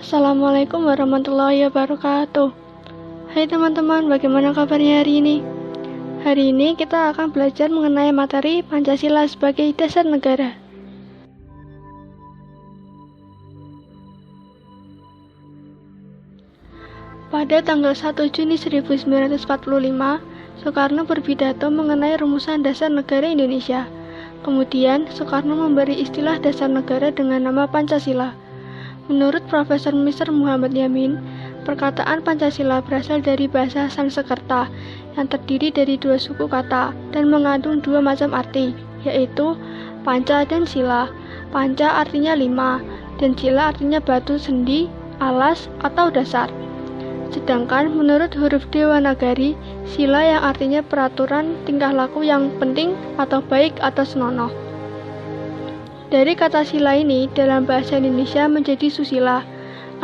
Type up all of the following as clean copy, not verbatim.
Assalamualaikum warahmatullahi wabarakatuh. Hai teman-teman, bagaimana kabarnya hari ini? Hari ini kita akan belajar mengenai materi Pancasila sebagai dasar negara. Pada tanggal 1 Juni 1945, Soekarno berpidato mengenai rumusan dasar negara Indonesia. Kemudian, Soekarno memberi istilah dasar negara dengan nama Pancasila. Menurut Profesor Mr. Muhammad Yamin, perkataan Pancasila berasal dari bahasa Sanskerta yang terdiri dari dua suku kata dan mengandung dua macam arti, yaitu panca dan sila. Panca artinya 5, dan sila artinya batu, sendi, alas, atau dasar. Sedangkan menurut huruf Dewanagari, sila yang artinya peraturan tingkah laku yang penting atau baik atau senonoh. Dari kata sila ini dalam bahasa Indonesia menjadi susila,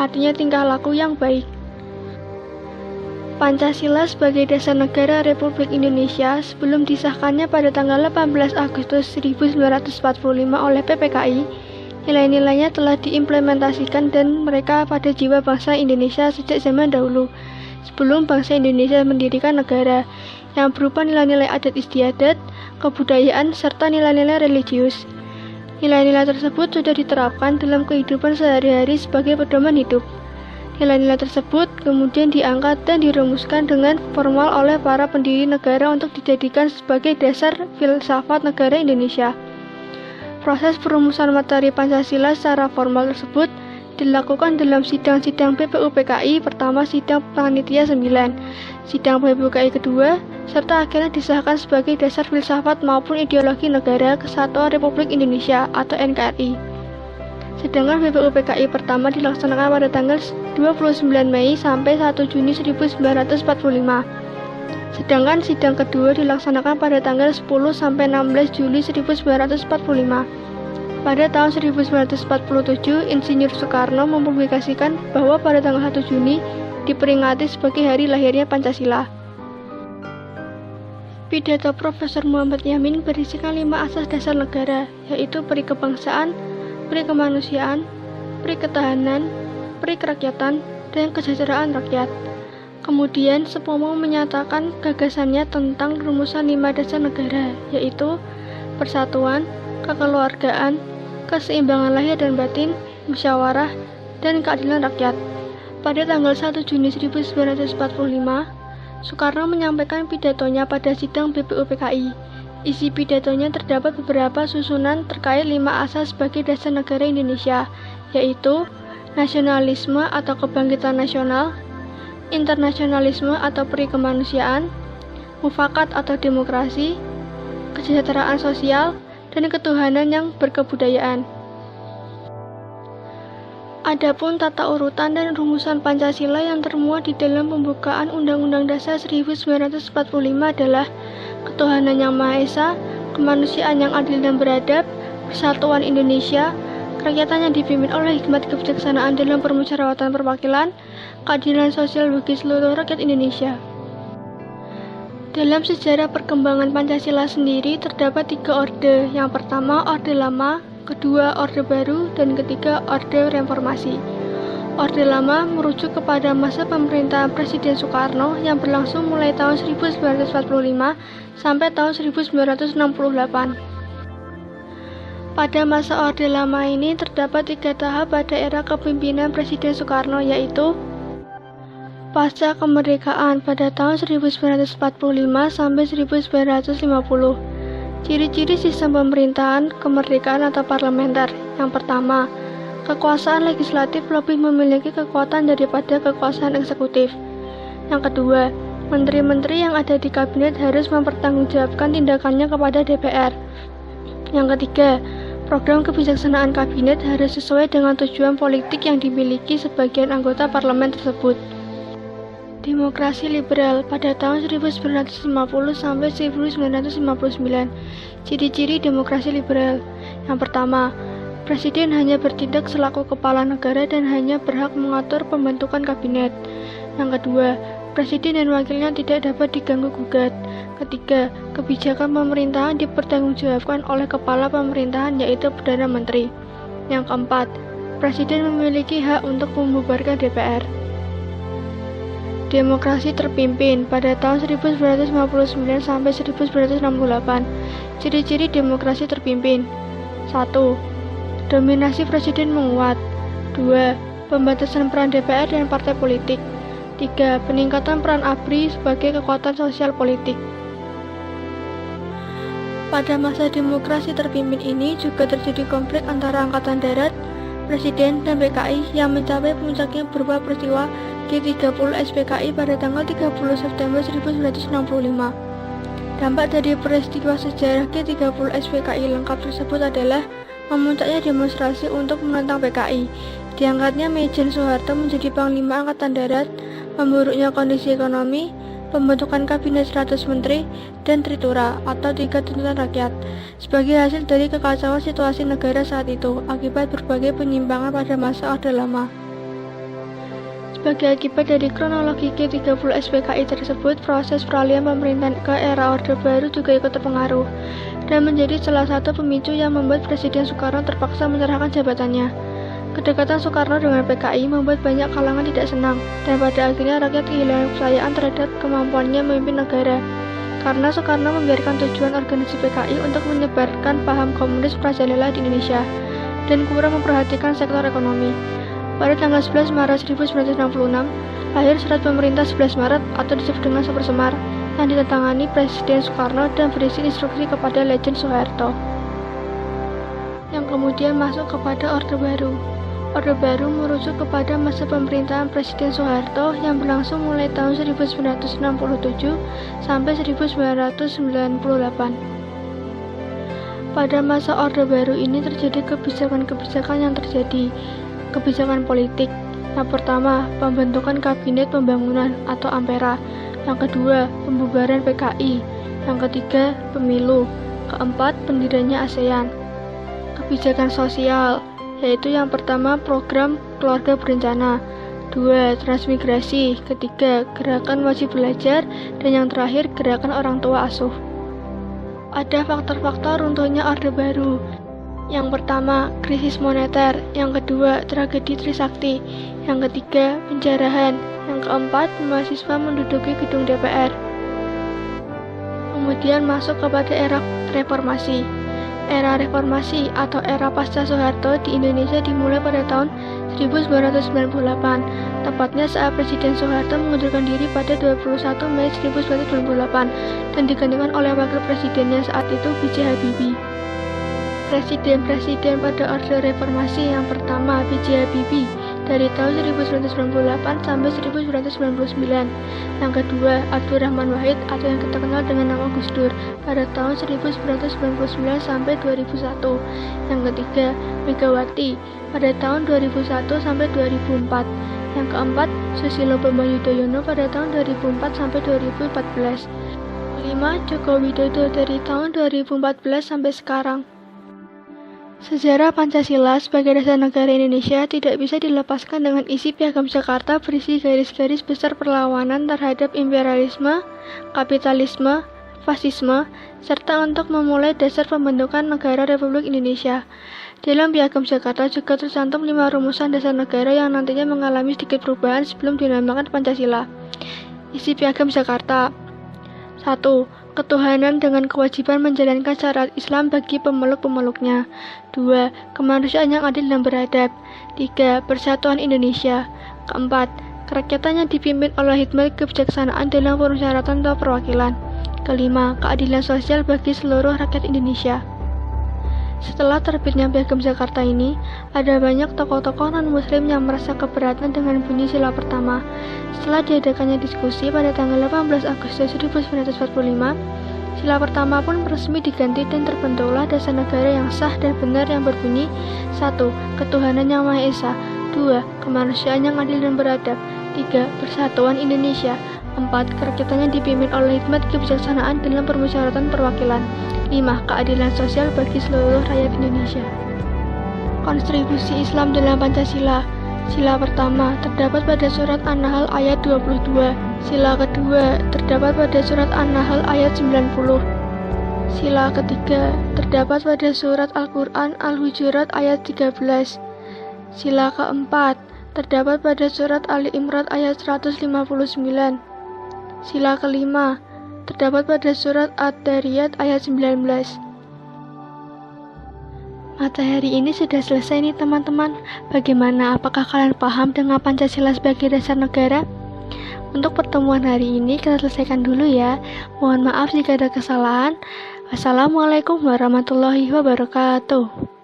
artinya tingkah laku yang baik. Pancasila sebagai dasar negara Republik Indonesia sebelum disahkannya pada tanggal 18 Agustus 1945 oleh PPKI, nilai-nilainya telah diimplementasikan dan mereka pada jiwa bangsa Indonesia sejak zaman dahulu, sebelum bangsa Indonesia mendirikan negara, yang berupa nilai-nilai adat istiadat, kebudayaan, serta nilai-nilai religius. Nilai-nilai tersebut sudah diterapkan dalam kehidupan sehari-hari sebagai pedoman hidup. Nilai-nilai tersebut kemudian diangkat dan dirumuskan dengan formal oleh para pendiri negara untuk dijadikan sebagai dasar filsafat negara Indonesia. Proses perumusan materi Pancasila secara formal tersebut dilakukan dalam sidang-sidang BPUPKI pertama, sidang panitia 9, sidang BPUPKI kedua, serta akhirnya disahkan sebagai dasar filsafat maupun ideologi negara Kesatuan Republik Indonesia atau NKRI. Sedangkan BPUPKI pertama dilaksanakan pada tanggal 29 Mei sampai 1 Juni 1945. Sedangkan sidang kedua dilaksanakan pada tanggal 10 sampai 16 Juli 1945. Pada tahun 1947, Insinyur Soekarno mempublikasikan bahwa pada tanggal 1 Juni diperingati sebagai hari lahirnya Pancasila. Pidato Profesor Muhammad Yamin berisikan 5 asas dasar negara, yaitu peri kebangsaan, peri kemanusiaan, peri ketahanan, peri kerakyatan, dan kesejahteraan rakyat. Kemudian, Supomo menyatakan gagasannya tentang rumusan 5 dasar negara, yaitu persatuan, kekeluargaan, keseimbangan lahir dan batin, musyawarah, dan keadilan rakyat. Pada tanggal 1 Juni 1945, Soekarno menyampaikan pidatonya pada sidang BPUPKI. Isi pidatonya terdapat beberapa susunan terkait 5 asas sebagai dasar negara Indonesia, yaitu nasionalisme atau kebangkitan nasional, internasionalisme atau peri kemanusiaan, mufakat atau demokrasi, kesejahteraan sosial, dan ketuhanan yang berkebudayaan. Adapun tata urutan dan rumusan Pancasila yang termuat di dalam pembukaan Undang-Undang Dasar 1945 adalah ketuhanan yang Maha Esa, kemanusiaan yang adil dan beradab, persatuan Indonesia, kerakyatan yang dipimpin oleh hikmat kebijaksanaan dalam permusyawaratan perwakilan, keadilan sosial bagi seluruh rakyat Indonesia. Dalam sejarah perkembangan Pancasila sendiri terdapat 3 orde. Yang pertama, Orde Lama, kedua, Orde Baru, dan ketiga, Orde Reformasi. Orde Lama merujuk kepada masa pemerintahan Presiden Soekarno yang berlangsung mulai tahun 1945 sampai tahun 1968. Pada masa Orde Lama ini terdapat 3 tahap pada era kepemimpinan Presiden Soekarno, yaitu pasca kemerdekaan pada tahun 1945 sampai 1950. Ciri-ciri sistem pemerintahan kemerdekaan atau parlementer. Yang pertama, kekuasaan legislatif lebih memiliki kekuatan daripada kekuasaan eksekutif. Yang kedua, menteri-menteri yang ada di kabinet harus mempertanggungjawabkan tindakannya kepada DPR. Yang ketiga, program kebijaksanaan kabinet harus sesuai dengan tujuan politik yang dimiliki sebagian anggota parlemen tersebut. Demokrasi liberal pada tahun 1950 sampai 1959. Ciri-ciri demokrasi liberal. Yang pertama, Presiden hanya bertindak selaku kepala negara dan hanya berhak mengatur pembentukan kabinet. Yang kedua, Presiden dan wakilnya tidak dapat diganggu-gugat. Ketiga, kebijakan pemerintahan dipertanggungjawabkan oleh kepala pemerintahan yaitu Perdana Menteri. Yang keempat, Presiden memiliki hak untuk membubarkan DPR. Demokrasi terpimpin pada tahun 1959 sampai 1968. Ciri-ciri demokrasi terpimpin. 1. Dominasi presiden menguat. 2. Pembatasan peran DPR dan partai politik. 3. Peningkatan peran ABRI sebagai kekuatan sosial politik. Pada masa demokrasi terpimpin ini juga terjadi konflik antara Angkatan Darat, Presiden, dan PKI yang mencapai puncaknya berupa peristiwa G30 SPKI pada tanggal 30 September 1965. Dampak dari peristiwa sejarah G30 SPKI lengkap tersebut adalah memuncaknya demonstrasi untuk menentang PKI, diangkatnya Maijen Soeharto menjadi Panglima Angkatan Darat, memburuknya kondisi ekonomi, pembentukan Kabinet 100 Menteri, dan Tritura atau 3 tuntutan rakyat sebagai hasil dari kekacauan situasi negara saat itu akibat berbagai penyimpangan pada masa Orde Lama. Sebagai akibat dari kronologi G30 SPKI tersebut, proses peralihan pemerintahan ke era Orde Baru juga ikut terpengaruh dan menjadi salah satu pemicu yang membuat Presiden Soekarno terpaksa menyerahkan jabatannya. Kedekatan Soekarno dengan PKI membuat banyak kalangan tidak senang, dan pada akhirnya rakyat kehilangan kepercayaan terhadap kemampuannya memimpin negara. Karena Soekarno membiarkan tujuan organisasi PKI untuk menyebarkan paham komunis merajalela di Indonesia, dan kurang memperhatikan sektor ekonomi. Pada tanggal 11 Maret 1966, lahir Surat Pemerintah 11 Maret atau disebut dengan Super Semar, yang ditandatangani Presiden Soekarno dan berisi instruksi kepada Legend Soeharto, yang kemudian masuk kepada Orde Baru. Orde Baru merujuk kepada masa pemerintahan Presiden Soeharto yang berlangsung mulai tahun 1967 sampai 1998. Pada masa Orde Baru ini terjadi kebijakan-kebijakan yang terjadi. Kebijakan politik. Yang pertama, pembentukan Kabinet Pembangunan atau Ampera. Yang kedua, pembubaran PKI. Yang ketiga, pemilu. Keempat, pendiriannya ASEAN. Kebijakan sosial, yaitu yang pertama program keluarga berencana, 2. Transmigrasi, ketiga gerakan wajib belajar, dan yang terakhir gerakan orang tua asuh. Ada faktor-faktor runtuhnya Orde Baru. Yang pertama, krisis moneter, yang kedua, tragedi Trisakti, yang ketiga, penjarahan, yang keempat, mahasiswa menduduki gedung DPR. Kemudian masuk kepada era reformasi. Era reformasi atau era pasca Soeharto di Indonesia dimulai pada tahun 1998, tepatnya saat Presiden Soeharto mengundurkan diri pada 21 Mei 1998 dan digantikan oleh wakil presidennya saat itu B.J. Habibie. Presiden-presiden pada orde reformasi yang pertama B.J. Habibie dari tahun 1998 sampai 1999. Yang kedua, Abdurrahman Wahid atau yang kita kenal dengan nama Gus Dur pada tahun 1999 sampai 2001. Yang ketiga, Megawati pada tahun 2001 sampai 2004. Yang keempat, Susilo Bambang Yudhoyono pada tahun 2004 sampai 2014. Kelima, Joko Widodo dari tahun 2014 sampai sekarang. Sejarah Pancasila sebagai dasar negara Indonesia tidak bisa dilepaskan dengan isi Piagam Jakarta berisi garis-garis besar perlawanan terhadap imperialisme, kapitalisme, fasisme, serta untuk memulai dasar pembentukan negara Republik Indonesia. Dalam Piagam Jakarta juga tercantum 5 rumusan dasar negara yang nantinya mengalami sedikit perubahan sebelum dinamakan Pancasila. Isi Piagam Jakarta: 1. Ketuhanan dengan kewajiban menjalankan syariat Islam bagi pemeluk-pemeluknya. 2. Kemanusiaan yang adil dan beradab. 3. Persatuan Indonesia. Keempat, kerakyatan yang dipimpin oleh hikmat kebijaksanaan dalam persyaratan atau perwakilan. Kelima, keadilan sosial bagi seluruh rakyat Indonesia. Setelah terbitnya Piagam Jakarta ini, ada banyak tokoh-tokoh non-muslim yang merasa keberatan dengan bunyi sila pertama. Setelah diadakannya diskusi pada tanggal 18 Agustus 1945, sila pertama pun resmi diganti dan terbentuklah dasar negara yang sah dan benar yang berbunyi: 1. Ketuhanan yang Maha Esa. 2. Kemanusiaan yang adil dan beradab. 3. Persatuan Indonesia. 4. Kerakyatannya dipimpin oleh hikmat kebijaksanaan dalam permusyawaratan perwakilan. 5. Keadilan sosial bagi seluruh rakyat Indonesia. Kontribusi Islam dalam Pancasila. Sila pertama terdapat pada surat An-Nahl ayat 22. Sila kedua terdapat pada surat An-Nahl ayat 90. Sila ketiga terdapat pada surat Al-Quran Al-Hujurat ayat 13. Sila keempat terdapat pada surat Ali Imran ayat 159. Sila kelima terdapat pada surat Ad-Dariyat ayat 19. Materi ini sudah selesai nih teman-teman. Bagaimana? Apakah kalian paham dengan Pancasila sebagai dasar negara? Untuk pertemuan hari ini kita selesaikan dulu ya. Mohon maaf jika ada kesalahan. Wassalamualaikum warahmatullahi wabarakatuh.